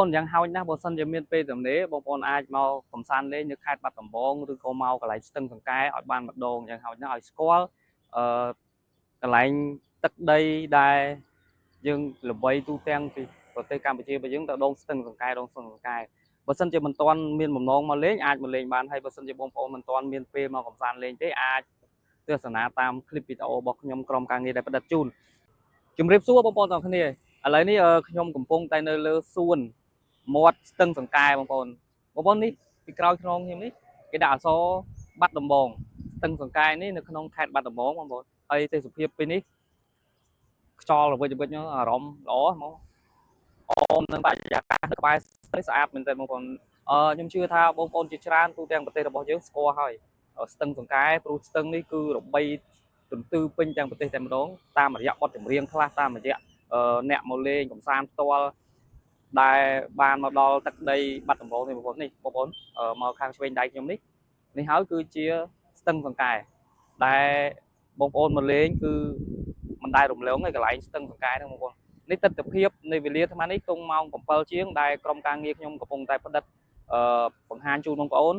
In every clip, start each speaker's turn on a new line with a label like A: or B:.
A: បងយ៉ាងហោចណាស់បើសិនជាមានពេលទំនេរបងប្អូនអាចមកកំសាន្តលេងនៅខេត្តបាត់ដំបងឬក៏មកកន្លែងស្ទឹងសង្កែឲ្យបានម្ដងយ៉ាងហោចណាស់ឲ្យស្គាល់អឺកន្លែងទឹកដីដែលយើងល្បីទូទាំងពីប្រទេសកម្ពុជារបស់យើងទៅដងស្ទឹងសង្កែបើសិនជាមិនទាន់មានបំណងមកលេងអាចមកលេងបានហើយបើសិនជាបងប្អូនមិនទាន់មានពេលមកកំសាន្តលេងទេអាចទស្សនាតាមคลิปវីដេអូរបស់ខ្ញុំក្រុមការងារដែលផ្ដិតជូនជំរាបសួរបងប្អូនទាំងគ្នាឥឡូវនេះខ្ញុំកំពុងតែនៅលើសួនមាត់ស្ទឹងសង្កែបងប្អូននេះពីក្រោយខ្នងខ្ញុំនេះគេដាក់អក្សរបាត់ដំបងស្ទឹងសង្កែនេះនៅក្នុងខេត្តបាត់ដំបងបងប្អូនហើយទេសភាពពេលនេះខ្យល់ល្វិចអារម្មណ៍ល្អហ្មងអូមនឹងបរិយាកាសនៅក្បែរស្ទឹងស្អាតមែនទែនបងប្អូនខ្ញុំជឿថាបងប្អូនជាច្រើនទូទាំងប្រទេសរបស់យើងស្គាល់ហើយស្ទឹងសង្កែព្រោះស្ទឹងនេះគឺរបីទន្ទឹពេញទាំងប្រទេសតែម្ដងតាមរយៈបទចម្រៀងខ្លះតាមរយៈអ្នកមកលេងកំសាន្តផ្ទាល់ដែលបានមកដល់ទឹកដីបាត់ដំបងនេះបងប្អូនមកខាងឆ្វេងដៃខ្ញុំនេះហើយគឺជាស្ទឹងសង្កែដែលបងប្អូនមកលេងគឺមិនដែលរំលងទេកន្លែងស្ទឹងសង្កែហ្នឹងបងប្អូននេះទស្សនវិជ្ជានៃវេលាអាត្មានេះទងម៉ោង7ជាងដែលក្រុមការងារខ្ញុំកំពុងតែផ្ដិតបង្ហាញជូនបងប្អូន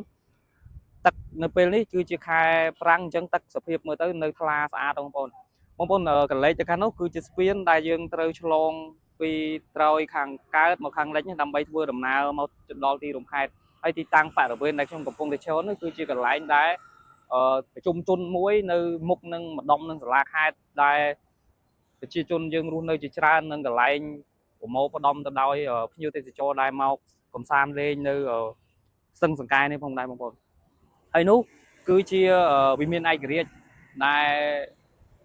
A: ទឹកនៅពេលនេះគឺជាខែប្រាំងអញ្ចឹងទឹកសភាពមើលទៅនៅថ្លាស្អាតបងប្អូនកន្លែងទៅខាងនោះគឺជាស្ពានដែលយើងត្រូវឆ្លងពីត្រើយខាងកើតមកខាងលិចដើម្បីធ្វើដំណើរមកដល់ទីរំខេត្តហើយទីតាំងបរិវេណដែលខ្ញុំកំពុងតែឈរនោះគឺជាកន្លែងដែលប្រជុំជនមួយនៅមុខនឹងម្ដុំនឹងសាលាខេត្តដែលប្រជាជនយើងរស់នៅជាច្រើននឹងកន្លែងប្រមូលផ្ដុំទៅដោយភ្ញៀវទេសចរដែលមកកំសាន្តលេងនៅស្ទឹងសង្កែនេះផងដែរបងប្អូនហើយនោះគឺជាវិមានឯករាជ្យដែល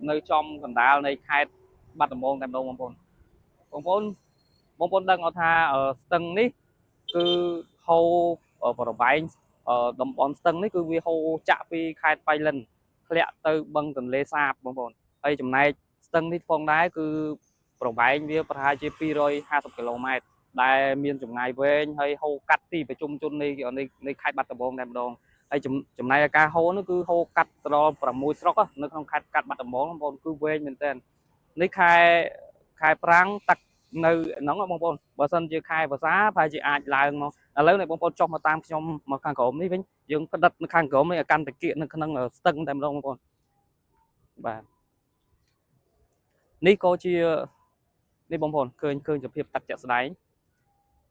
A: នៅចំកណ្ដាលនៃខេត្តបាត់ដំបងតែម្ដងបងប្អូនដឹងអត់ថាស្ទឹងនេះគឺហូរប្រវែងតំបន់ស្ទឹងនេះគឺវាហូរចាក់ពីខេត្តបៃលិនធ្លាក់ទៅបឹងទន្លេសាបបងប្អូនហើយចំណែកស្ទឹងនេះផងដែរគឺប្រវែងវាប្រហែលជា250គីឡូម៉ែត្រដែលមានចម្ងាយវែងហើយហូរកាត់ទីប្រជុំជននៃខេត្តបាត់ដំបងតែម្ដងហើយចំណែកការហូរនោះគឺហូរកាត់ទៅដល់6ស្រុកនៅក្នុងខេត្តបាត់ដំបងបងប្អូនគឺវែងមែនតើនេះខែប្រាំងទឹកនៅហ្នឹងបងប្អូនបើសិនជាខែវស្សាប្រហែលជាអាចឡើងមកឥឡូវនេះបងប្អូនចុះមកតាមខ្ញុំមកខាងក្រោមនេះវិញយើងផ្ដិតនៅខាងក្រោមនេះឲ្យកាន់តាគៀកនៅក្នុងស្ទឹងតែម្ដងបងប្អូនបាទនេះក៏ជានេះបងប្អូនឃើញសភាពទឹកជាក់ស្ដែង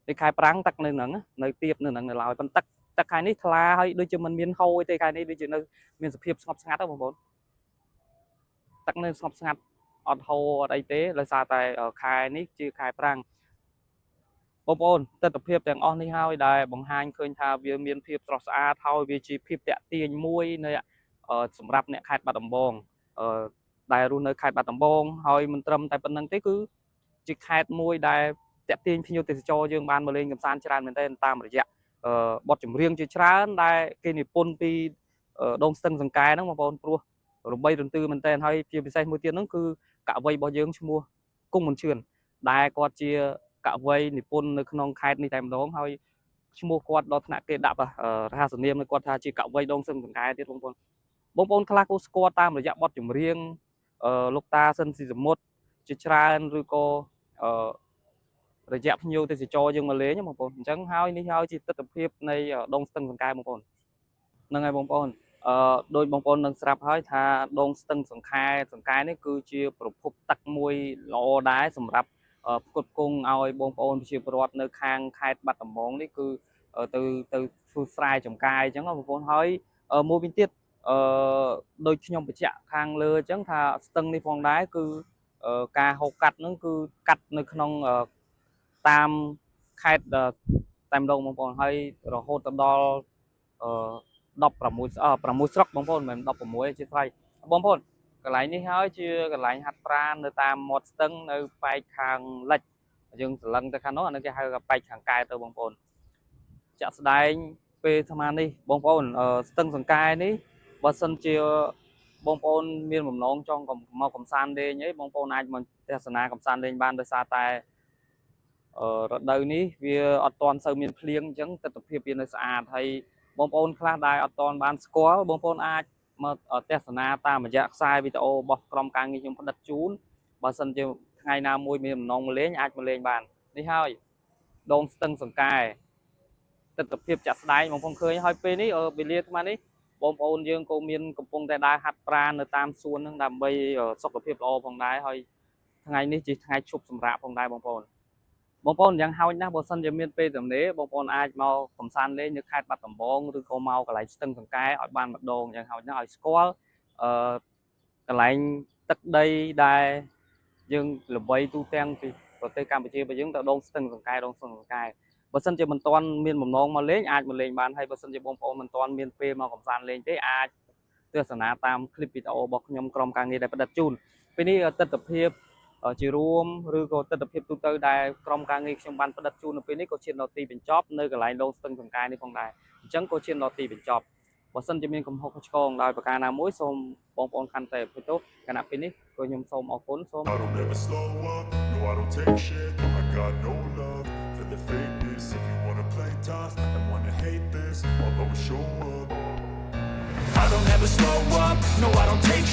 A: នេះខែប្រាំងទឹកនៅហ្នឹងនៅទៀបនៅហ្នឹងនៅឡើយប៉ុន្តែទឹកខែនេះថ្លាហើយដូចជាមិនមានហូរទេខែនេះដូចជានៅមានសភាពស្ងប់ស្ងាត់ទេបងប្អូនទឹកនៅស្ងប់ស្ងាត់អត់ហូរអត់អីទេដោយសារតែខែនេះជាខែប្រាំងបងប្អូនទស្សនវិជ្ជាទាំងអស់នេះហើយដែលបង្ហាញឃើញថាវាមានភាពស្រស់ស្អាតហើយវាជាភាពតាក់ទាញមួយនៅសម្រាប់អ្នកខេត្តបាត់ដំបងដែលរស់នៅខេត្តបាត់ដំបងហើយមិនត្រឹមតែប៉ុណ្្នឹងទេគឺជាខេត្តមួយដែលតាក់ទាញភ្ញៀវទេសចរយើងបានមកលេងកម្សាន្តច្រើនមែនទែនតាមរយៈបទចម្រៀងជាច្រើនដែលគេនិពន្ធពីដងស្ទឹងសង្កែហ្នឹងបងប្អូនព្រោះរបីរន្ទឺមែនទែនហើយជាពិសេសមួយទៀតហ្នឹងគឺកវីរបស់យើងឈ្មោះគង់មុនឈឿនដែលគាត់ជាកវីនិពន្ធនៅក្នុងខេត្តនេះតែម្ដងហើយឈ្មោះគាត់ដល់ថ្នាក់គេដាក់រហស្សនាមគាត់ថាជាកវីដងស្ទឹងសង្កែទៀតបងប្អូនខ្លះក៏ស្គាល់តាមរយៈបទចម្រៀងលោកតាសិនស៊ីសមុទ្រជាច្រើនឬក៏រយៈភ្ញៀវទេសចរយើងមកលេងបងប្អូនអញ្ចឹងហើយនេះហើយជាទស្សនវិជ្ជានៃដងស្ទឹងសង្កែបងប្អូនហ្នឹងហើយបងប្អូនដោយបងប្អូននឹងស្រាប់ហើយថាដងស្ទឹងសង្កែនេះគឺជាប្រភពទឹកមួយល្អដែរសម្រាប់ផ្គត់ផ្គង់ឲ្យបងប្អូនប្រជាពលរដ្ឋនៅខាងខេត្តបាត់ដំបងនេះគឺទៅធ្វើស្រែចម្ការអញ្ចឹងបងប្អូនហើយមួយវិញទៀតដូចខ្ញុំបញ្ជាក់ខាងលើអញ្ចឹងថាស្ទឹងនេះផងដែរគឺការហូរកាត់ហ្នឹងគឺកាត់នៅក្នុងតាមខេត្តតែម្ដងបងប្អូនហើយរហូតទៅដល់6ស្រុកបងប្អូនមិនមែន16ជាស្រ័យបងប្អូនកន្លែងនេះហើយជាកន្លែងហាត់ប្រាណនៅតាមមាត់ស្ទឹងនៅប៉ែកខាងលិចយើងសន្លឹងទៅខាងនោះអានេះគេហៅថាប៉ែកខាងកើតទៅបងប្អូនជាក់ស្ដែងពេលអាត្មានេះបងប្អូនស្ទឹងសង្កែនេះបើសិនជាបងប្អូនមានបំណងចង់មកកំសាន្តលេងអីបងប្អូនអាចមកទស្សនាកំសាន្តលេងបានដោយសារតែរដូវនេះវាអត់ទាន់សូវមានភ្លៀងអញ្ចឹងទិដ្ឋភាពវានៅស្អាតហើយបងប្អូនខ្លះដែលអត់ទាន់បានស្គាល់បងប្អូនអាចមកទស្សនាតាមរយៈខ្សែវីដេអូរបស់ក្រុមការងារខ្ញុំផ្ដិតជូនបើសិនជាថ្ងៃណាមួយមានបំណងមកលេងអាចមកលេងបាននេះហើយ ដងស្ទឹងសង្កែទស្សនភាពចាក់ស្ដែងបងប្អូនឃើញហើយពេលនេះវេលាអាត្មានេះបងប្អូនយើងក៏មានកំពុងតែដើរហាត់ប្រាណនៅតាមសួនហ្នឹងដើម្បីសុខភាពល្អផងដែរហើយថ្ងៃនេះជាថ្ងៃឈប់សម្រាកផងដែរបងប្អូនយ៉ាងហោចណាស់បើសិនជាមានពេលទំនេរបងប្អូនអាចមកកំសាន្តលេងនៅខេត្តបាត់ដំបងឬក៏មកកន្លែងស្ទឹងសង្កែឲ្យបានម្ដងយ៉ាងហោចណាស់ឲ្យស្គាល់កន្លែងទឹកដីដែលយើងល្បីទូទាំងពីប្រទេសកម្ពុជារបស់យើងទៅដងស្ទឹងសង្កែបើសិនជាមិនទាន់មានបំណងមកលេងអាចមកលេងបានហើយបើសិនជាបងប្អូនមិនទាន់មានពេលមកកំសាន្តលេងទេអាចទស្សនាតាមคลิปវីដេអូរបស់ខ្ញុំក្រុមការងារដែលផ្តិតជូនពេលនេះទស្សនភាពជារួមឬក៏ទស្សនភាពទូទៅដែលក្រុមការងារខ្ញុំបានផ្តិតជូននៅពេលនេះក៏ឈានដល់ទីបញ្ចប់នៅកន្លែងដងស្ទឹងសង្កែនេះផងដែរអញ្ចឹងក៏ឈានដល់ទីបញ្ចប់បើសិនជាមានកំហុសឆ្គងដោយប្រការណាមួយសូមបងប្អូនខន្តីអភ័យទោសគណៈពេលនេះក៏ខ្ញុំសូមអរគុណសូម
B: I don't ever slow up, no I don't take shit. I got no love for the fakeness. If you wanna play tough and wanna hate this, I'll always show up. I don't ever slow up, no I don't take